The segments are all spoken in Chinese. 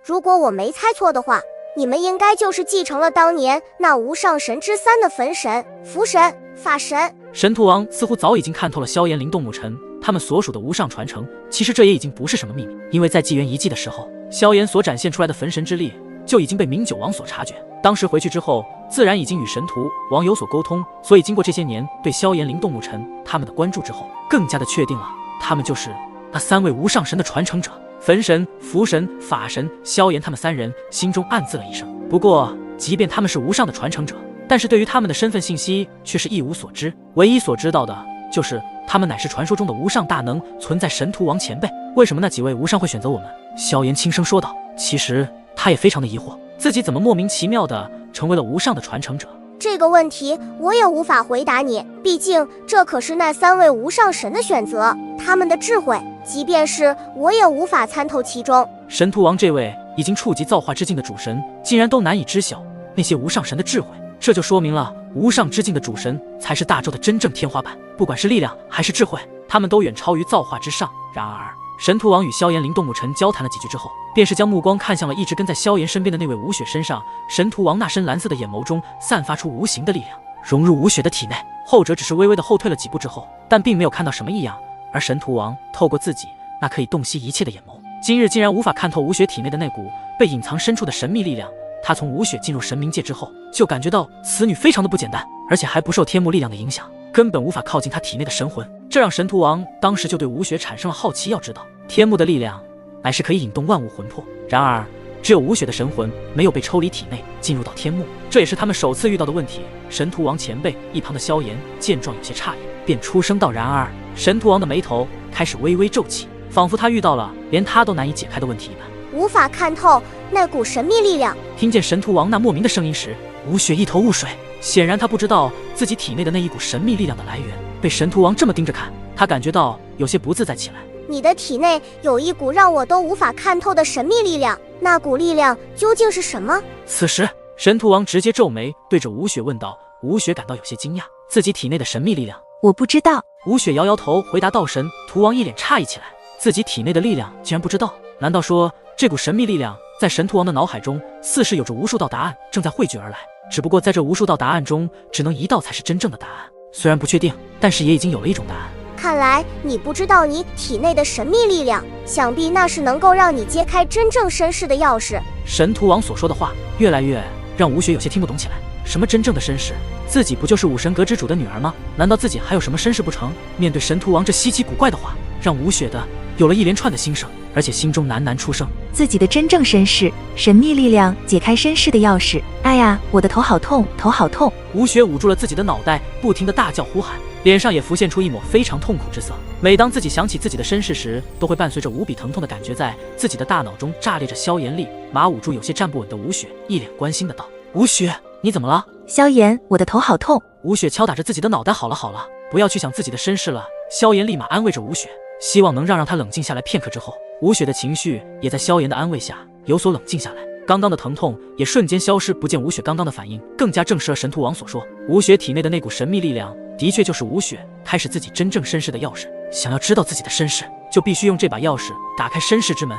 如果我没猜错的话，你们应该就是继承了当年那无上神之三的焚神、符神、法神。神荼王似乎早已经看透了萧炎、灵动牧尘他们所属的无上传承，其实这也已经不是什么秘密，因为在纪元遗迹的时候，萧炎所展现出来的焚神之力就已经被明九王所察觉。当时回去之后，自然已经与神荼王有所沟通，所以经过这些年对萧炎、灵动牧尘他们的关注之后，更加的确定了他们就是那3位无上神的传承者。焚神、符神、法神，萧炎他们3人心中暗自了一声。不过，即便他们是无上的传承者，但是对于他们的身份信息却是一无所知，唯一所知道的就是他们乃是传说中的无上大能，存在神荼王前辈。为什么那几位无上会选择我们？萧炎轻声说道。其实他也非常的疑惑，自己怎么莫名其妙的成为了无上的传承者。这个问题我也无法回答你，毕竟这可是那3位无上神的选择，他们的智慧，即便是我也无法参透其中。神荼王这位已经触及造化之境的主神，竟然都难以知晓那些无上神的智慧，这就说明了无上之境的主神才是大周的真正天花板，不管是力量还是智慧，他们都远超于造化之上。然而神荼王与萧炎、灵动牧尘交谈了几句之后，便是将目光看向了一直跟在萧炎身边的那位吴雪身上。神荼王那深蓝色的眼眸中散发出无形的力量，融入吴雪的体内，后者只是微微的后退了几步之后，但并没有看到什么异样。而神荼王透过自己那可以洞悉一切的眼眸，今日竟然无法看透吴雪体内的那股被隐藏深处的神秘力量。他从吴雪进入神冥界之后，就感觉到此女非常的不简单，而且还不受天幕力量的影响，根本无法靠近她体内的神魂。这让神荼王当时就对吴雪产生了好奇。要知道，天幕的力量乃是可以引动万物魂魄，然而只有吴雪的神魂没有被抽离体内进入到天幕，这也是他们首次遇到的问题。神荼王前辈一旁的萧炎见状有些诧异，便出声道：然而神荼王的眉头开始微微皱起，仿佛他遇到了连他都难以解开的问题一般，无法看透那股神秘力量。听见神荼王那莫名的声音时，吴雪一头雾水，显然他不知道自己体内的那一股神秘力量的来源。被神荼王这么盯着看，他感觉到有些不自在起来。你的体内有一股让我都无法看透的神秘力量，那股力量究竟是什么？此时神荼王直接皱眉对着吴雪问道。吴雪感到有些惊讶，自己体内的神秘力量，我不知道。吴雪摇摇头回答道。神荼王一脸诧异起来，自己体内的力量竟然不知道？难道说这股神秘力量在神荼王的脑海中似是有着无数道答案正在汇聚而来，只不过在这无数道答案中，只能一道才是真正的答案。虽然不确定，但是也已经有了一种答案。看来你不知道你体内的神秘力量，想必那是能够让你揭开真正身世的钥匙。神荼王所说的话越来越让吴雪有些听不懂起来。什么真正的身世？自己不就是武神阁之主的女儿吗？难道自己还有什么身世不成？面对神荼王这稀奇古怪的话，让吴雪的有了一连串的心声，而且心中喃喃出声：自己的真正身世，神秘力量解开身世的钥匙。哎呀，我的头好痛，头好痛！吴雪捂住了自己的脑袋，不停地大叫呼喊，脸上也浮现出一抹非常痛苦之色。每当自己想起自己的身世时，都会伴随着无比疼痛的感觉在自己的大脑中炸裂着。消炎力马捂住有些站不稳的吴雪，一脸关心的道：吴雪，你怎么了？萧炎，我的头好痛。吴雪敲打着自己的脑袋，好了好了，不要去想自己的身世了。萧炎立马安慰着吴雪，希望能让她冷静下来。片刻之后，吴雪的情绪也在萧炎的安慰下有所冷静下来，刚刚的疼痛也瞬间消失不见。吴雪刚刚的反应更加证实了神荼王所说，吴雪体内的那股神秘力量的确就是吴雪开始自己真正身世的钥匙。想要知道自己的身世，就必须用这把钥匙打开身世之门。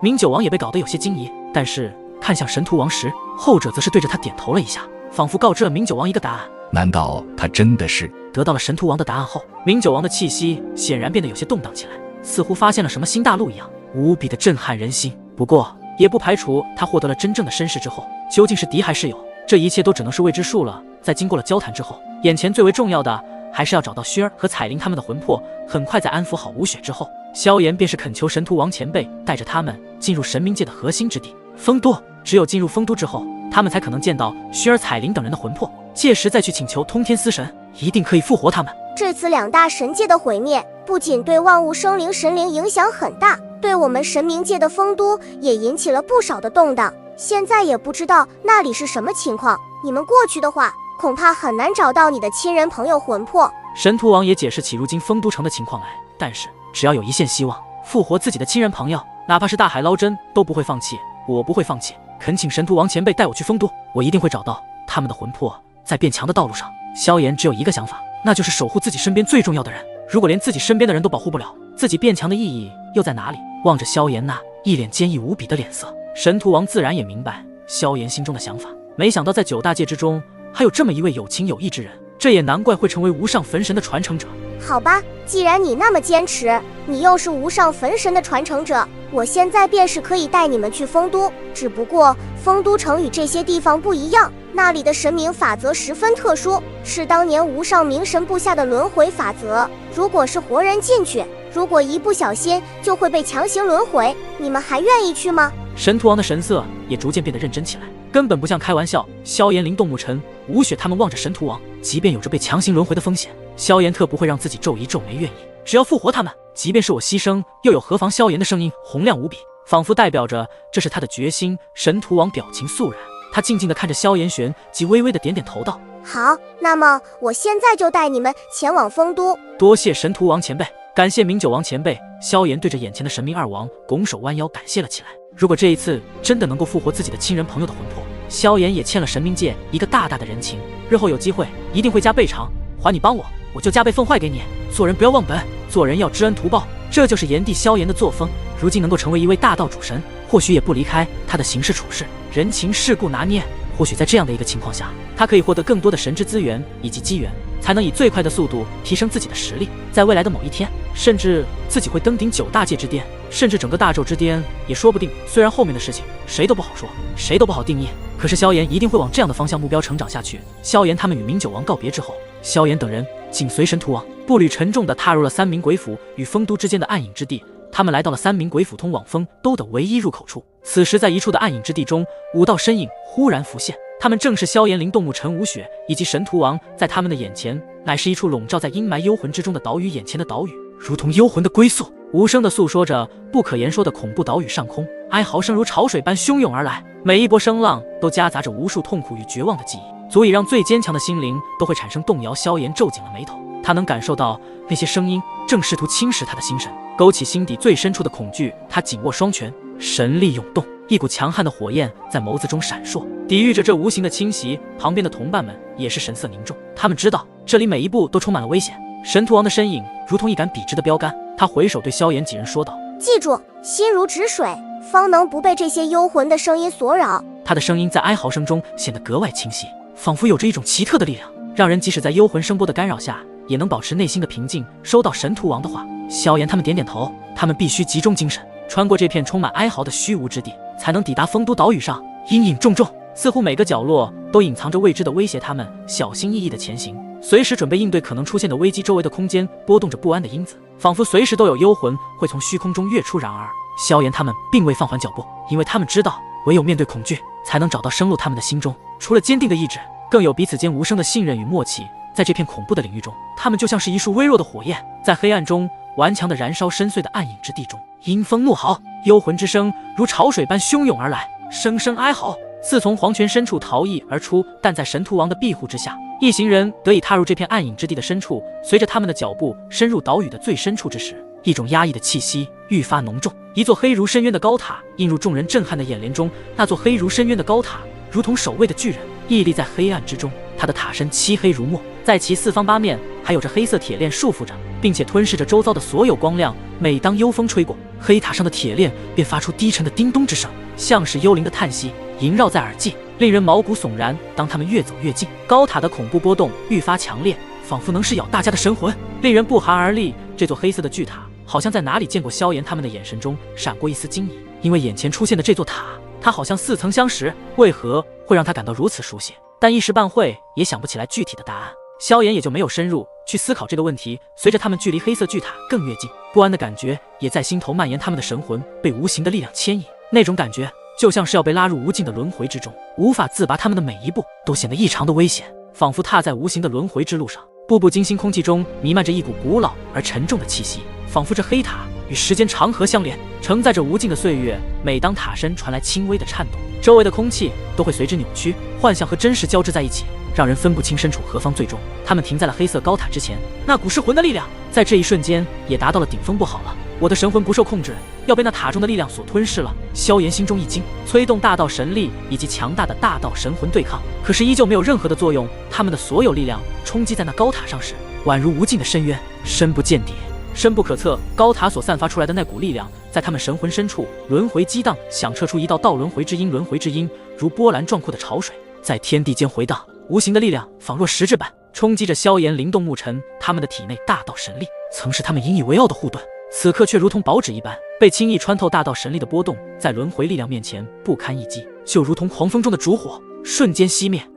明九王也被搞得有些惊疑，但是看向神荼王时，后者则是对着他点头了一下，仿佛告知了明九王一个答案。难道他真的是？得到了神荼王的答案后，明九王的气息显然变得有些动荡起来，似乎发现了什么新大陆一样，无比的震撼人心。不过也不排除他获得了真正的身世之后，究竟是敌还是友，这一切都只能是未知数了。在经过了交谈之后，眼前最为重要的还是要找到薰儿和彩铃他们的魂魄。很快在安抚好吴雪之后，萧炎便是恳求神荼王前辈带着他们进入神冥界的核心之地丰都。只有进入丰都之后，他们才可能见到薰儿、彩铃等人的魂魄，届时再去请求通天司神，一定可以复活他们。这次2大神界的毁灭，不仅对万物生灵神灵影响很大，对我们神冥界的丰都也引起了不少的动荡。现在也不知道那里是什么情况，你们过去的话，恐怕很难找到你的亲人朋友魂魄。神荼王也解释起如今丰都城的情况来，但是只要有一线希望复活自己的亲人朋友，哪怕是大海捞针都不会放弃。我不会放弃，恳请神荼王前辈带我去丰都，我一定会找到他们的魂魄。在变强的道路上，萧炎只有一个想法，那就是守护自己身边最重要的人。如果连自己身边的人都保护不了，自己变强的意义又在哪里？望着萧炎那一脸坚毅无比的脸色，神荼王自然也明白萧炎心中的想法，没想到在9大界之中还有这么一位有情有义之人，这也难怪会成为无上焚神的传承者。好吧，既然你那么坚持，你又是无上焚神的传承者，我现在便是可以带你们去丰都。只不过丰都城与这些地方不一样，那里的神明法则十分特殊，是当年无上明神布下的轮回法则。如果是活人进去，如果一不小心就会被强行轮回，你们还愿意去吗？神荼王的神色也逐渐变得认真起来，根本不像开玩笑。萧炎、林动沐尘、吴雪他们望着神荼王，即便有着被强行轮回的风险，萧炎特不会让自己皱一皱眉愿意。只要复活他们，即便是我牺牲，又有何妨？萧炎的声音洪亮无比，仿佛代表着这是他的决心。神荼王表情肃然，他静静地看着萧炎玄，即微微地点点头道：好，那么我现在就带你们前往丰都。多谢神荼王前辈，感谢明九王前辈。萧炎对着眼前的神明2王拱手弯腰感谢了起来。如果这一次真的能够复活自己的亲人朋友的魂魄，萧炎也欠了神明界一个大大的人情，日后有机会一定会加倍偿还。你帮我，我就加倍奉还给你。做人不要忘本，做人要知恩图报，这就是炎帝萧炎的作风。如今能够成为一位大道主神，或许也不离开他的行事处事、人情世故拿捏。或许在这样的一个情况下，他可以获得更多的神之资源以及机缘，才能以最快的速度提升自己的实力。在未来的某一天，甚至自己会登顶9大界之巅，甚至整个大宙之巅也说不定。虽然后面的事情谁都不好说，谁都不好定义，可是萧炎一定会往这样的方向目标成长下去。萧炎他们与明九王告别之后，萧炎等人紧随神荼王，步履沉重地踏入了三明鬼府与丰都之间的暗影之地。他们来到了三明鬼府通往丰都的唯一入口处。此时在一处的暗影之地中，5道身影忽然浮现，他们正是萧炎、林动沐尘、吴雪以及神荼王。在他们的眼前，乃是一处笼罩在阴霾幽魂之中的岛屿。眼前的岛屿如同幽魂的归宿，无声地诉说着不可言说的恐怖。岛屿上空，哀嚎声如潮水般汹涌而来，每一波声浪都夹杂着无数痛苦与绝望的记忆，足以让最坚强的心灵都会产生动摇。萧炎皱紧了眉头，他能感受到那些声音正试图侵蚀他的心神，勾起心底最深处的恐惧。他紧握双拳，神力涌动，一股强悍的火焰在眸子中闪烁，抵御着这无形的侵袭。旁边的同伴们也是神色凝重，他们知道这里每一步都充满了危险。神荼王的身影如同一杆笔直的标杆，他回首对萧炎几人说道：记住，心如止水，方能不被这些幽魂的声音所扰。他的声音在哀嚎声中显得格外清晰，仿佛有着一种奇特的力量，让人即使在幽魂声波的干扰下也能保持内心的平静。收到神荼王的话，萧炎他们点点头，他们必须集中精神，穿过这片充满哀嚎的虚无之地，才能抵达丰都岛屿上。阴影重重，似乎每个角落都隐藏着未知的威胁，他们小心翼翼地前行，随时准备应对可能出现的危机。周围的空间波动着不安的因子，仿佛随时都有幽魂会从虚空中跃出。然而萧炎他们并未放缓脚步，因为他们知道唯有面对恐惧，才能找到生路。他们的心中除了坚定的意志，更有彼此间无声的信任与默契。在这片恐怖的领域中，他们就像是一束微弱的火焰，在黑暗中顽强地燃烧。深邃的暗影之地中，阴风怒嚎，幽魂之声如潮水般汹涌而来，声声哀嚎似从黄泉深处逃逸而出。但在神荼王的庇护之下，一行人得以踏入这片暗影之地的深处。随着他们的脚步深入岛屿的最深处之时，一种压抑的气息愈发浓重。一座黑如深渊的高塔映入众人震撼的眼帘中，那座黑如深渊的高塔如同守卫的巨人，屹立在黑暗之中。它的塔身漆黑如墨，在其四方八面还有着黑色铁链束缚着，并且吞噬着周遭的所有光亮。每当幽风吹过，黑塔上的铁链便发出低沉的叮咚之声，像是幽灵的叹息，萦绕在耳际，令人毛骨悚然。当他们越走越近，高塔的恐怖波动愈发强烈，仿佛能噬咬大家的神魂，令人不寒而栗。这座黑色的巨塔好像在哪里见过。萧炎他们的眼神中闪过一丝惊疑，因为眼前出现的这座塔，它好像似曾相识，为何会让他感到如此熟悉？但一时半会也想不起来具体的答案。萧炎也就没有深入去思考这个问题。随着他们距离黑色巨塔更越近，不安的感觉也在心头蔓延。他们的神魂被无形的力量牵引，那种感觉就像是要被拉入无尽的轮回之中，无法自拔。他们的每一步都显得异常的危险，仿佛踏在无形的轮回之路上。步步惊心，空气中弥漫着一股古老而沉重的气息，仿佛这黑塔与时间长河相连，承载着无尽的岁月。每当塔身传来轻微的颤动，周围的空气都会随之扭曲，幻象和真实交织在一起，让人分不清身处何方。最终他们停在了黑色高塔之前，那股噬魂的力量在这一瞬间也达到了顶峰。不好了，我的神魂不受控制，要被那塔中的力量所吞噬了。萧炎心中一惊，催动大道神力以及强大的大道神魂对抗，可是依旧没有任何的作用。他们的所有力量冲击在那高塔上时，宛如无尽的深渊，深不见底，深不可测。高塔所散发出来的那股力量，在他们神魂深处轮回激荡，响彻出一道道轮回之音。轮回之音如波澜壮阔的潮水，在天地间回荡。无形的力量仿若实质般冲击着萧炎、灵动、沐尘他们的体内。大道神力曾是他们引以为傲的护盾，此刻却如同薄纸一般，被轻易穿透。大道神力的波动，在轮回力量面前不堪一击，就如同狂风中的烛火，瞬间熄灭。